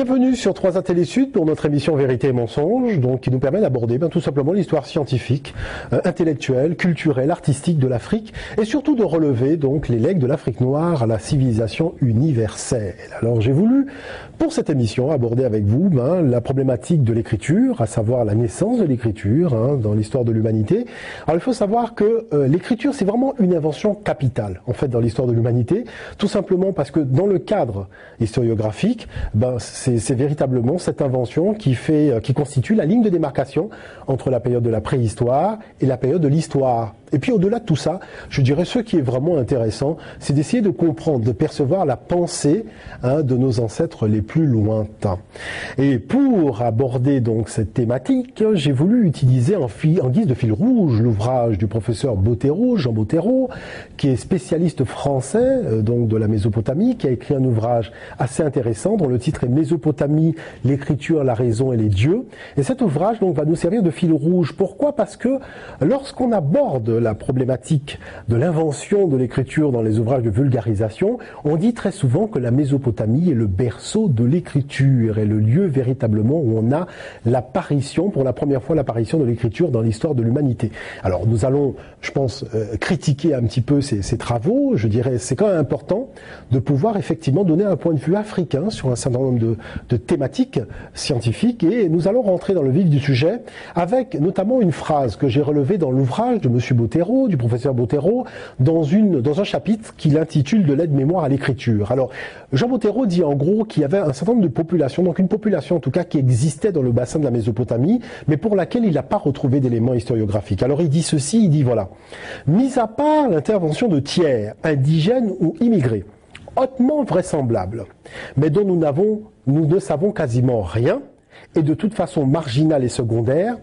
Bienvenue sur 3A Télé Sud pour notre émission Vérité et Mensonges, donc qui nous permet d'aborder tout simplement l'histoire scientifique, intellectuelle, culturelle, artistique de l'Afrique et surtout de relever donc les legs de l'Afrique noire à la civilisation universelle. Alors j'ai voulu pour cette émission aborder avec vous la problématique de l'écriture, à savoir la naissance de l'écriture dans l'histoire de l'humanité. Alors il faut savoir que l'écriture c'est vraiment une invention capitale en fait dans l'histoire de l'humanité, tout simplement parce que dans le cadre historiographique, c'est véritablement cette invention qui constitue la ligne de démarcation entre la période de la préhistoire et la période de l'histoire. Et puis au-delà de tout ça, je dirais ce qui est vraiment intéressant, c'est d'essayer de comprendre, de percevoir la pensée de nos ancêtres les plus lointains. Et pour aborder donc cette thématique, j'ai voulu utiliser en guise de fil rouge l'ouvrage du professeur Bottero, Jean Bottero, qui est spécialiste français donc de la Mésopotamie, qui a écrit un ouvrage assez intéressant dont le titre est Mésopotamie, l'écriture, la raison et les dieux. Et cet ouvrage donc va nous servir de fil rouge. Pourquoi ? Parce que lorsqu'on aborde la problématique de l'invention de l'écriture dans les ouvrages de vulgarisation, on dit très souvent que la Mésopotamie est le berceau de l'écriture, est le lieu véritablement où on a l'apparition, pour la première fois l'apparition de l'écriture dans l'histoire de l'humanité. Alors nous allons, je pense, critiquer un petit peu ces travaux. Je dirais c'est quand même important de pouvoir effectivement donner un point de vue africain sur un certain nombre de thématiques scientifiques, et nous allons rentrer dans le vif du sujet avec notamment une phrase que j'ai relevée dans l'ouvrage de Monsieur Bottero, du professeur Bottero, dans un chapitre qu'il intitule de l'aide-mémoire à l'écriture. Alors, Jean Bottero dit en gros qu'il y avait un certain nombre de populations, donc une population en tout cas qui existait dans le bassin de la Mésopotamie, mais pour laquelle il n'a pas retrouvé d'éléments historiographiques. Alors il dit ceci, il dit voilà, mis à part l'intervention de tiers, indigènes ou immigrés, hautement vraisemblable, mais dont nous ne savons quasiment rien, et de toute façon marginale et secondaire,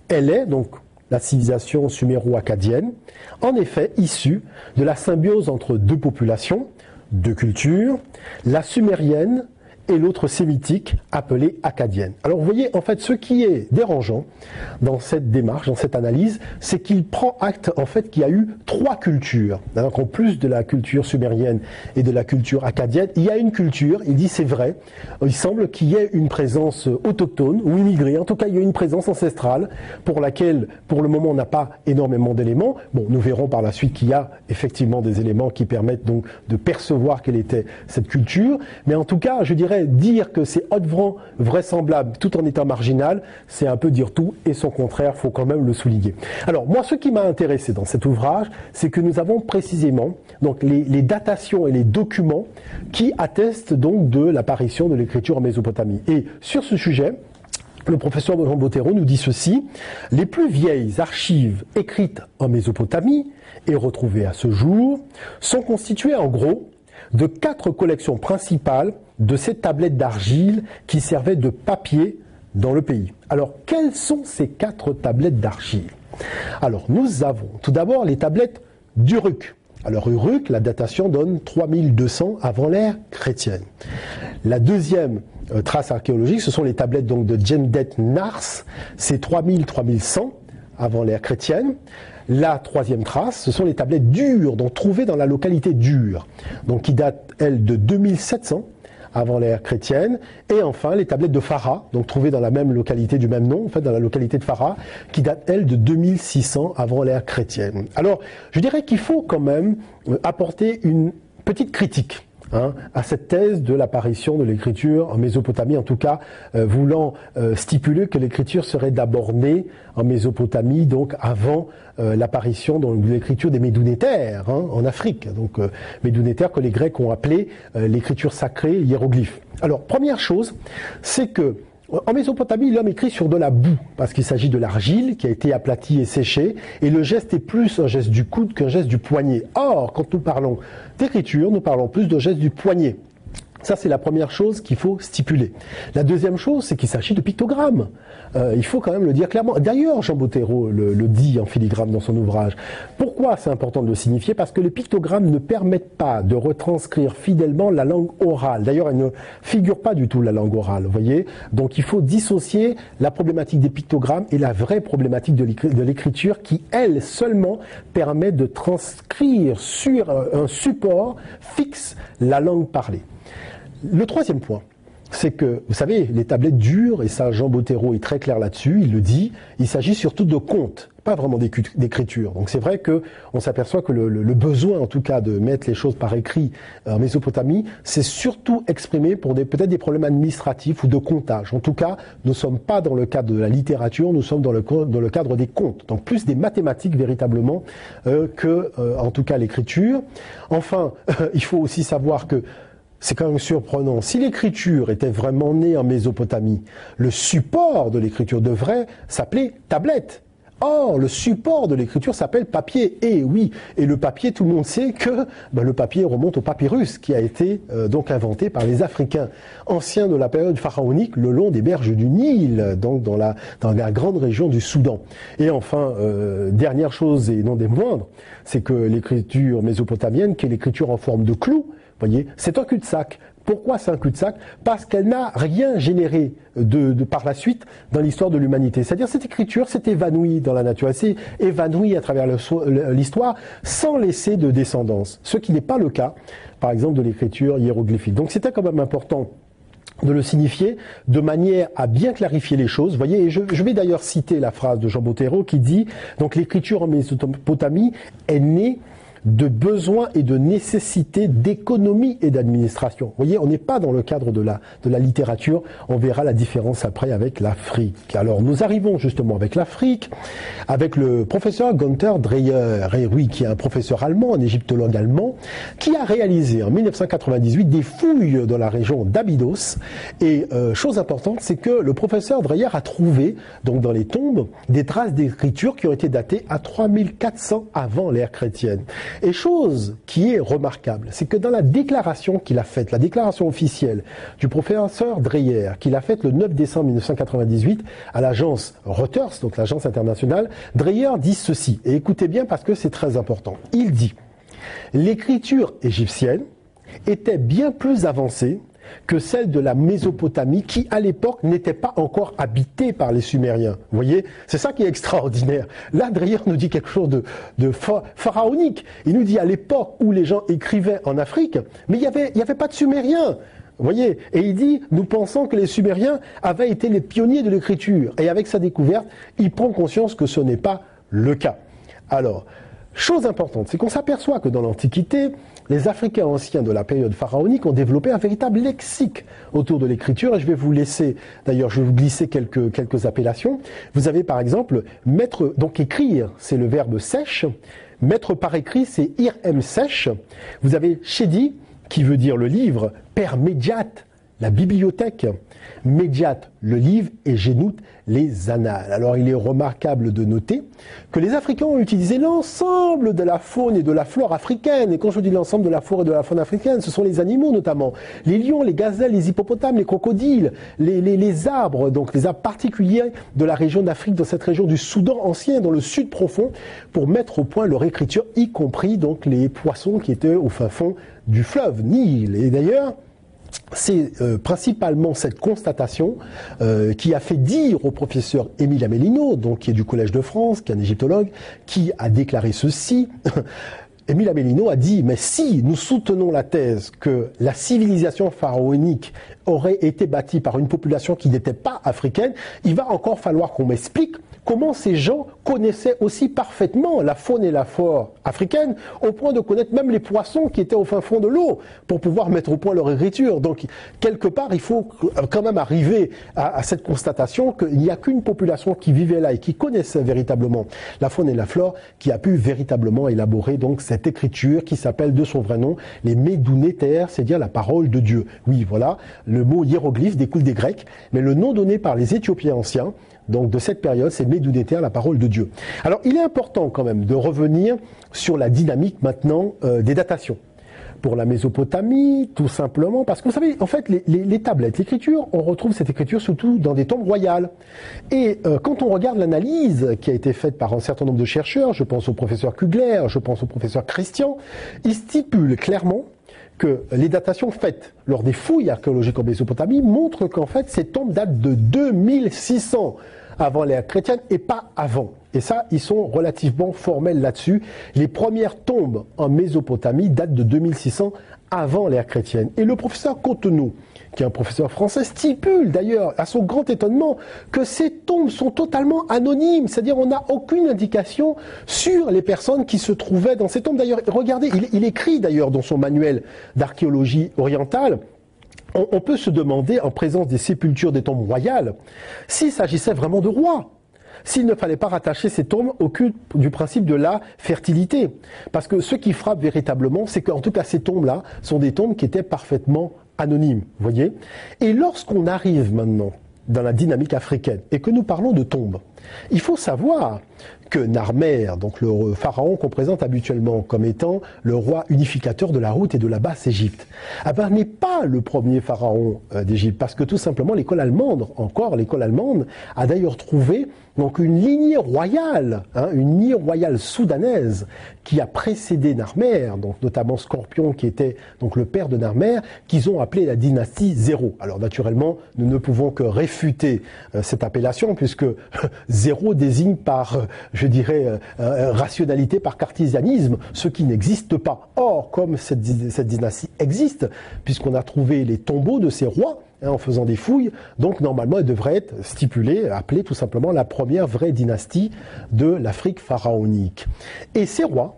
elle est donc la civilisation suméro-acadienne, en effet issue de la symbiose entre deux populations, deux cultures, la sumérienne et l'autre sémitique appelée acadienne. Alors vous voyez, en fait, ce qui est dérangeant dans cette démarche, dans cette analyse, c'est qu'il prend acte, en fait, qu'il y a eu trois cultures. Donc en plus de la culture sumérienne et de la culture acadienne, il y a une culture, il dit c'est vrai, il semble qu'il y ait une présence autochtone ou immigrée, en tout cas il y a une présence ancestrale pour laquelle, pour le moment, on n'a pas énormément d'éléments. Bon, nous verrons par la suite qu'il y a effectivement des éléments qui permettent donc de percevoir quelle était cette culture, mais en tout cas, je dirais, dire que c'est hautement vraisemblable tout en étant marginal, c'est un peu dire tout et son contraire, faut quand même le souligner. Alors moi, ce qui m'a intéressé dans cet ouvrage, c'est que nous avons précisément donc les datations et les documents qui attestent donc de l'apparition de l'écriture en Mésopotamie. Et sur ce sujet, le professeur Jean Bottero nous dit ceci: les plus vieilles archives écrites en Mésopotamie et retrouvées à ce jour sont constituées en gros de 4 collections principales de ces tablettes d'argile qui servaient de papier dans le pays. Alors, quelles sont ces 4 tablettes d'argile? Alors, nous avons tout d'abord les tablettes d'Uruk. Alors, Uruk, la datation donne 3200 avant l'ère chrétienne. La deuxième trace archéologique, ce sont les tablettes donc de Djemdet Nars, c'est 3000-3100 avant l'ère chrétienne. La troisième trace, ce sont les tablettes d'Ur, donc trouvées dans la localité d'Ur, donc qui datent, elles, de 2700 avant l'ère chrétienne. Et enfin, les tablettes de Farah, donc trouvées dans la même localité du même nom, en fait, dans la localité de Farah, qui datent, elles, de 2600 avant l'ère chrétienne. Alors, je dirais qu'il faut quand même apporter une petite critique à cette thèse de l'apparition de l'écriture en Mésopotamie, en tout cas voulant stipuler que l'écriture serait d'abord née en Mésopotamie, donc avant l'apparition de l'écriture des Médounétaires en Afrique. Donc Médounétaires que les Grecs ont appelé l'écriture sacrée hiéroglyphe. Alors première chose, c'est que en Mésopotamie, l'homme écrit sur de la boue, parce qu'il s'agit de l'argile qui a été aplatie et séchée, et le geste est plus un geste du coude qu'un geste du poignet. Or, quand nous parlons d'écriture, nous parlons plus de geste du poignet. Ça, c'est la première chose qu'il faut stipuler. La deuxième chose, c'est qu'il s'agit de pictogrammes. Il faut quand même le dire clairement. D'ailleurs, Jean Bottero le dit en filigrane dans son ouvrage. Pourquoi c'est important de le signifier? Parce que les pictogrammes ne permettent pas de retranscrire fidèlement la langue orale. D'ailleurs, elle ne figure pas du tout la langue orale, vous voyez. Donc, il faut dissocier la problématique des pictogrammes et la vraie problématique de l'écriture qui, elle, seulement permet de transcrire sur un support fixe la langue parlée. Le troisième point, c'est que, vous savez, les tablettes dures, et ça Jean Bottero est très clair là-dessus, il le dit, il s'agit surtout de contes, pas vraiment d'écriture. Donc c'est vrai que on s'aperçoit que le besoin, en tout cas, de mettre les choses par écrit en Mésopotamie, c'est surtout exprimé pour peut-être des problèmes administratifs ou de comptage. En tout cas, nous ne sommes pas dans le cadre de la littérature, nous sommes dans le cadre des contes. Donc plus des mathématiques véritablement que, en tout cas, l'écriture. Enfin, il faut aussi savoir que c'est quand même surprenant. Si l'écriture était vraiment née en Mésopotamie, le support de l'écriture devrait s'appeler tablette. Or, le support de l'écriture s'appelle papier. Et oui, et le papier, tout le monde sait que le papier remonte au papyrus, qui a été donc inventé par les Africains, anciens de la période pharaonique, le long des berges du Nil, donc dans la grande région du Soudan. Et enfin, dernière chose et non des moindres, c'est que l'écriture mésopotamienne, qui est l'écriture en forme de clou, voyez, c'est un cul-de-sac. Pourquoi c'est un cul-de-sac? Parce qu'elle n'a rien généré par la suite dans l'histoire de l'humanité. C'est-à-dire cette écriture s'est évanouie dans la nature, elle s'est évanouie à travers l'histoire sans laisser de descendance. Ce qui n'est pas le cas, par exemple, de l'écriture hiéroglyphique. Donc c'était quand même important de le signifier de manière à bien clarifier les choses. Vous voyez, et je vais d'ailleurs citer la phrase de Jean Bottero qui dit donc l'écriture en Mésopotamie est née de besoins et de nécessités d'économie et d'administration. Vous voyez, on n'est pas dans le cadre de la littérature, on verra la différence après avec l'Afrique. Alors nous arrivons justement avec l'Afrique, avec le professeur Günther Dreyer, et oui, qui est un professeur allemand, un égyptologue allemand, qui a réalisé en 1998 des fouilles dans la région d'Abydos. Et chose importante, c'est que le professeur Dreyer a trouvé, donc dans les tombes, des traces d'écriture qui ont été datées à 3400 avant l'ère chrétienne. Et chose qui est remarquable, c'est que dans la déclaration qu'il a faite, la déclaration officielle du professeur Dreyer, qu'il a faite le 9 décembre 1998 à l'agence Reuters, donc l'agence internationale, Dreyer dit ceci, et écoutez bien parce que c'est très important. Il dit « L'écriture égyptienne était bien plus avancée que celle de la Mésopotamie qui, à l'époque, n'était pas encore habitée par les Sumériens. Vous voyez, c'est ça qui est extraordinaire. Là, Dreyer nous dit quelque chose de pharaonique. Il nous dit à l'époque où les gens écrivaient en Afrique, mais il y avait pas de Sumériens. Vous voyez, et il dit, nous pensons que les Sumériens avaient été les pionniers de l'écriture. Et avec sa découverte, il prend conscience que ce n'est pas le cas. Alors, chose importante, c'est qu'on s'aperçoit que dans l'Antiquité, les Africains anciens de la période pharaonique ont développé un véritable lexique autour de l'écriture. Et je vais vous laisser, d'ailleurs, je vais vous glisser quelques appellations. Vous avez par exemple, mettre, donc écrire, c'est le verbe sèche. Mettre par écrit, c'est irem sèche. Vous avez shedi, qui veut dire le livre, per médiat, la bibliothèque, médiat, le livre, et génoute, les annales. Alors il est remarquable de noter que les Africains ont utilisé l'ensemble de la faune et de la flore africaine. Et quand je dis l'ensemble de la flore et de la faune africaine, ce sont les animaux notamment. Les lions, les gazelles, les hippopotames, les crocodiles, les arbres, donc les arbres particuliers de la région d'Afrique, dans cette région du Soudan ancien, dans le sud profond, pour mettre au point leur écriture, y compris donc les poissons qui étaient au fin fond du fleuve Nil. Et d'ailleurs, c'est principalement cette constatation qui a fait dire au professeur Émile Amelino, donc qui est du Collège de France, qui est un égyptologue, qui a déclaré ceci. Émile Amelino a dit, mais si nous soutenons la thèse que la civilisation pharaonique aurait été bâtie par une population qui n'était pas africaine, il va encore falloir qu'on m'explique comment ces gens connaissaient aussi parfaitement la faune et la flore africaine, au point de connaître même les poissons qui étaient au fin fond de l'eau, pour pouvoir mettre au point leur écriture. Donc, quelque part, il faut quand même arriver à cette constatation qu'il n'y a qu'une population qui vivait là et qui connaissait véritablement la faune et la flore, qui a pu véritablement élaborer donc cette écriture qui s'appelle de son vrai nom les Médounétaires, c'est-à-dire la parole de Dieu. Oui, voilà, le mot hiéroglyphe découle des Grecs, mais le nom donné par les Éthiopiens anciens, donc de cette période, c'est Médounétaire, la parole de Dieu. Alors il est important quand même de revenir sur la dynamique maintenant des datations. Pour la Mésopotamie, tout simplement, parce que vous savez, en fait, les tablettes, l'écriture, on retrouve cette écriture surtout dans des tombes royales. Et quand on regarde l'analyse qui a été faite par un certain nombre de chercheurs, je pense au professeur Kugler, je pense au professeur Christian, ils stipulent clairement que les datations faites lors des fouilles archéologiques en Mésopotamie montrent qu'en fait, ces tombes datent de 2600 avant l'ère chrétienne et pas avant. Et ça, ils sont relativement formels là-dessus. Les premières tombes en Mésopotamie datent de 2600 avant l'ère chrétienne. Et le professeur Cotonou, qui est un professeur français, stipule d'ailleurs, à son grand étonnement, que ces tombes sont totalement anonymes. C'est-à-dire on n'a aucune indication sur les personnes qui se trouvaient dans ces tombes. D'ailleurs, regardez, il écrit d'ailleurs dans son manuel d'archéologie orientale, on peut se demander, en présence des sépultures des tombes royales, s'il s'agissait vraiment de rois. S'il ne fallait pas rattacher ces tombes au culte du principe de la fertilité. Parce que ce qui frappe véritablement, c'est qu'en tout cas ces tombes-là sont des tombes qui étaient parfaitement anonymes, vous voyez. Et lorsqu'on arrive maintenant dans la dynamique africaine et que nous parlons de tombes, il faut savoir que Narmer, donc le pharaon qu'on présente habituellement comme étant le roi unificateur de la Route et de la Basse-Égypte, n'est pas le premier pharaon d'Égypte, parce que tout simplement l'école allemande, a d'ailleurs trouvé donc une lignée royale, une lignée royale soudanaise qui a précédé Narmer, donc notamment Scorpion qui était donc le père de Narmer, qu'ils ont appelé la dynastie 0. Alors naturellement, nous ne pouvons que réfuter cette appellation puisque 0 désigne par rationalité, par cartésianisme, ce qui n'existe pas. Or, comme cette dynastie existe, puisqu'on a trouvé les tombeaux de ces rois, en faisant des fouilles, donc normalement elle devrait être stipulée, appelée tout simplement la première vraie dynastie de l'Afrique pharaonique. Et ces rois,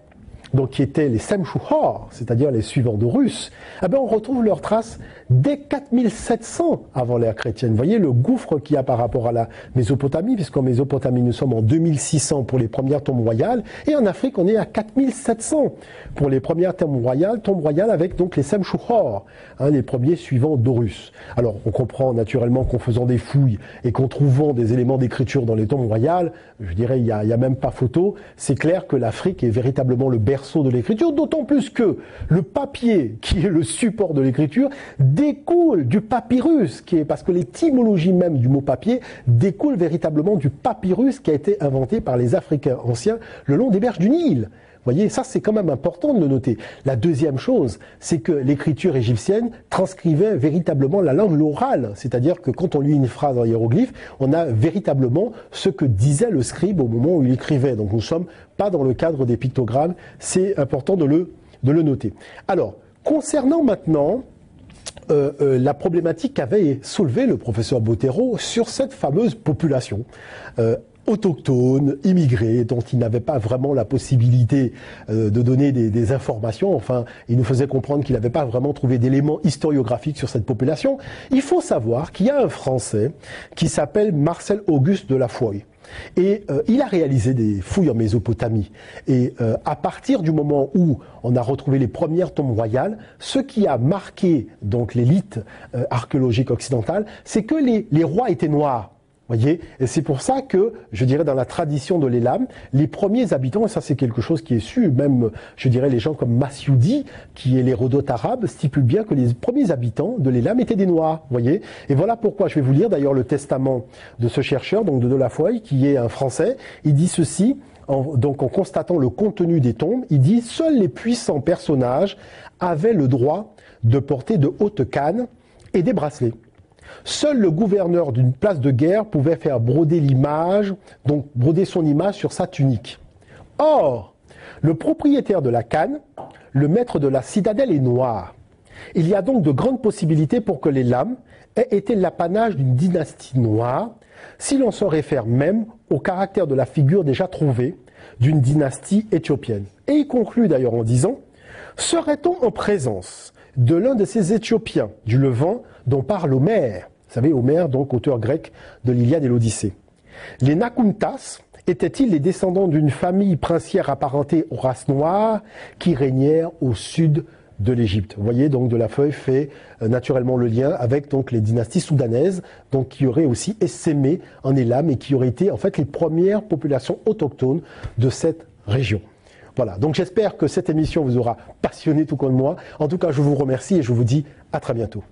donc qui étaient les Semshuhar, c'est-à-dire les suivants d'Horus, on retrouve leurs traces dès 4700 avant l'ère chrétienne. Vous voyez le gouffre qu'il y a par rapport à la Mésopotamie, puisqu'en Mésopotamie nous sommes en 2600 pour les premières tombes royales, et en Afrique on est à 4700 pour les premières tombes royales avec donc les Semshuhar, les premiers suivants d'Horus. Alors on comprend naturellement qu'en faisant des fouilles et qu'en trouvant des éléments d'écriture dans les tombes royales, je dirais il y a même pas photo, c'est clair que l'Afrique est véritablement le berceau de l'écriture, d'autant plus que le papier qui est le support de l'écriture découle du papyrus, parce que l'étymologie même du mot papier découle véritablement du papyrus qui a été inventé par les Africains anciens le long des berges du Nil. Vous voyez, ça c'est quand même important de le noter. La deuxième chose, c'est que l'écriture égyptienne transcrivait véritablement la langue l'oral, c'est-à-dire que quand on lit une phrase en hiéroglyphe, on a véritablement ce que disait le scribe au moment où il écrivait. Donc nous ne sommes pas dans le cadre des pictogrammes, c'est important de le noter. Alors, concernant maintenant la problématique qu'avait soulevée le professeur Bottero sur cette fameuse population autochtones, immigrés, dont il n'avait pas vraiment la possibilité de donner des informations. Enfin, il nous faisait comprendre qu'il n'avait pas vraiment trouvé d'éléments historiographiques sur cette population. Il faut savoir qu'il y a un Français qui s'appelle Marcel Auguste de la Foye. Et il a réalisé des fouilles en Mésopotamie. Et à partir du moment où on a retrouvé les premières tombes royales, ce qui a marqué donc l'élite archéologique occidentale, c'est que les rois étaient noirs. Voyez, et c'est pour ça que, je dirais, dans la tradition de l'Élam, les premiers habitants, et ça c'est quelque chose qui est su, même, je dirais, les gens comme Masyoudi, qui est l'Hérodote arabe, stipule bien que les premiers habitants de l'Élam étaient des Noirs, voyez. Et voilà pourquoi, je vais vous lire d'ailleurs le testament de ce chercheur, donc de la Foye, qui est un Français. Il dit ceci, donc en constatant le contenu des tombes, il dit « Seuls les puissants personnages avaient le droit de porter de hautes cannes et des bracelets. Seul le gouverneur d'une place de guerre pouvait faire broder l'image, donc broder son image sur sa tunique. Or, le propriétaire de la canne, le maître de la citadelle est noir. Il y a donc de grandes possibilités pour que les lames aient été l'apanage d'une dynastie noire, si l'on se réfère même au caractère de la figure déjà trouvée d'une dynastie éthiopienne. Et il conclut d'ailleurs en disant « Serait-on en présence de l'un de ces Éthiopiens du Levant dont parle Homère ?» Vous savez, Homère, donc auteur grec de l'Iliade et l'Odyssée. Les Nakhuntas étaient-ils les descendants d'une famille princière apparentée aux races noires qui régnèrent au sud de l'Égypte? Vous voyez, donc de la Feuille fait naturellement le lien avec donc les dynasties soudanaises, donc qui auraient aussi essaimé en Élam et qui auraient été en fait les premières populations autochtones de cette région. Voilà, donc j'espère que cette émission vous aura passionné tout comme moi. En tout cas, je vous remercie et je vous dis à très bientôt.